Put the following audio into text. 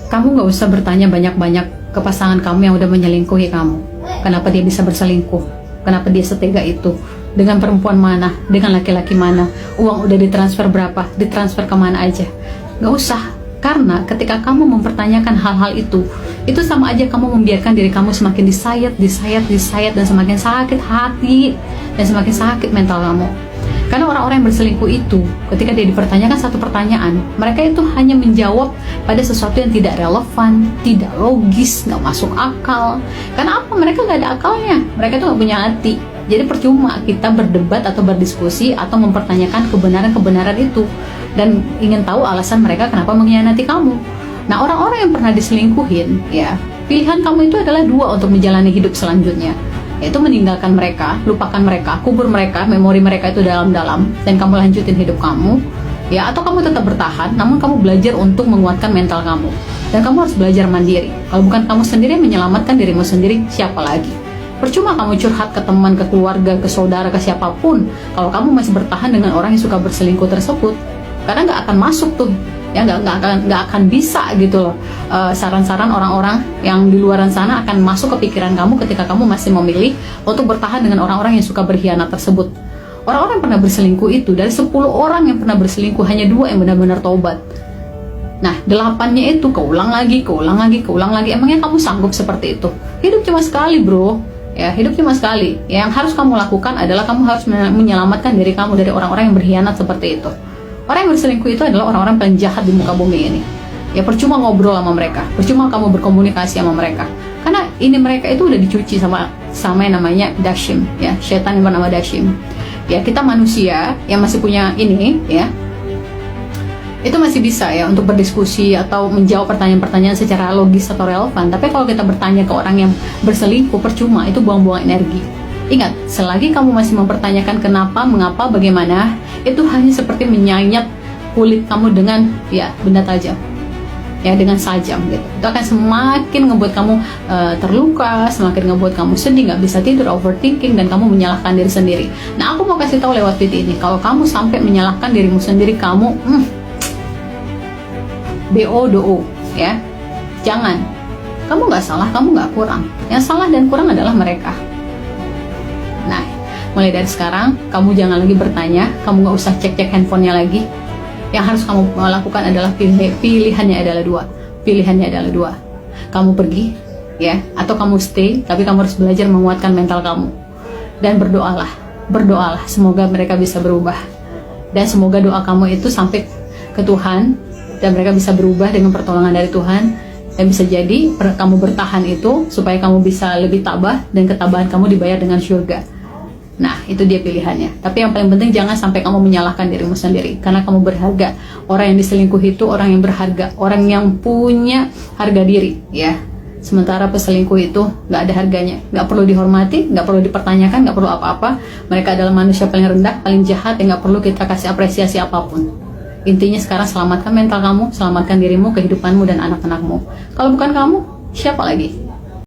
Kamu nggak usah bertanya banyak-banyak ke pasangan kamu yang udah menyelingkuhi kamu. Kenapa dia bisa berselingkuh? Kenapa dia setega itu? Dengan perempuan mana? Dengan laki-laki mana? Uang udah ditransfer berapa? Ditransfer kemana aja? Nggak usah. Karena ketika kamu mempertanyakan hal-hal itu sama aja kamu membiarkan diri kamu semakin disayat, dan semakin sakit hati, dan semakin sakit mental kamu. Karena orang-orang yang berselingkuh itu, ketika dia dipertanyakan satu pertanyaan, mereka itu hanya menjawab pada sesuatu yang tidak relevan, tidak logis, nggak masuk akal. Karena apa? Mereka nggak ada akalnya, mereka itu nggak punya hati. Jadi percuma kita berdebat atau berdiskusi atau mempertanyakan kebenaran-kebenaran itu dan ingin tahu alasan mereka kenapa mengkhianati kamu. Nah, orang-orang yang pernah diselingkuhin, ya, pilihan kamu itu adalah dua untuk menjalani hidup selanjutnya, yaitu meninggalkan mereka, lupakan mereka, kubur mereka, memori mereka itu dalam-dalam, dan kamu lanjutin hidup kamu, ya, atau kamu tetap bertahan, namun kamu belajar untuk menguatkan mental kamu, dan kamu harus belajar mandiri. Kalau bukan kamu sendiri menyelamatkan dirimu sendiri, siapa lagi? Percuma kamu curhat ke teman, ke keluarga, ke saudara, ke siapapun, kalau kamu masih bertahan dengan orang yang suka berselingkuh tersebut, karena nggak akan masuk tuh, ya, nggak akan bisa gitu loh. Saran-saran orang-orang yang di luaran sana akan masuk ke pikiran kamu ketika kamu masih memilih untuk bertahan dengan orang-orang yang suka berkhianat tersebut. Orang-orang yang pernah berselingkuh itu, dari 10 orang yang pernah berselingkuh, hanya 2 yang benar-benar taubat. Nah, 8-nya itu keulang lagi. Emangnya kamu sanggup seperti itu? Hidup cuma sekali, bro. Ya, hidup cuma sekali. Yang harus kamu lakukan adalah kamu harus menyelamatkan diri kamu dari orang-orang yang berkhianat seperti itu. Orang yang berselingkuh itu adalah orang-orang paling jahat di muka bumi ini. Ya, percuma ngobrol sama mereka, percuma kamu berkomunikasi sama mereka, karena ini mereka itu udah dicuci sama yang namanya Dashim, ya, setan yang bernama Dashim. Ya, kita manusia yang masih punya ini, ya, itu masih bisa ya untuk berdiskusi atau menjawab pertanyaan-pertanyaan secara logis atau relevan. Tapi kalau kita bertanya ke orang yang berselingkuh, percuma, itu buang-buang energi. Ingat, selagi kamu masih mempertanyakan kenapa, mengapa, bagaimana, itu hanya seperti menyayat kulit kamu dengan, ya, benda tajam, ya, dengan sajam gitu. Itu akan semakin ngebuat kamu terluka, semakin ngebuat kamu sedih, nggak bisa tidur, overthinking, dan kamu menyalahkan diri sendiri. Nah, aku mau kasih tahu lewat video ini, kalau kamu sampai menyalahkan dirimu sendiri, kamu BO, ya, jangan. Kamu nggak salah, kamu nggak kurang. Yang salah dan kurang adalah mereka. Nah, mulai dari sekarang, kamu jangan lagi bertanya, kamu nggak usah cek-cek handphonenya lagi. Yang harus kamu lakukan adalah pilihannya adalah dua. Kamu pergi, ya, atau kamu stay, tapi kamu harus belajar menguatkan mental kamu. Dan berdoalah, semoga mereka bisa berubah. Dan semoga doa kamu itu sampai ke Tuhan, dan mereka bisa berubah dengan pertolongan dari Tuhan, dan bisa jadi kamu bertahan itu supaya kamu bisa lebih tabah, dan ketabahan kamu dibayar dengan surga. Nah, itu dia pilihannya. Tapi yang paling penting, jangan sampai kamu menyalahkan dirimu sendiri, karena kamu berharga. Orang yang diselingkuh itu orang yang berharga, orang yang punya harga diri, ya. Sementara peselingkuh itu nggak ada harganya, nggak perlu dihormati, nggak perlu dipertanyakan, nggak perlu apa-apa. Mereka adalah manusia paling rendah, paling jahat, yang nggak perlu kita kasih apresiasi apapun. Intinya sekarang selamatkan mental kamu, selamatkan dirimu, kehidupanmu, dan anak-anakmu. Kalau bukan kamu, siapa lagi?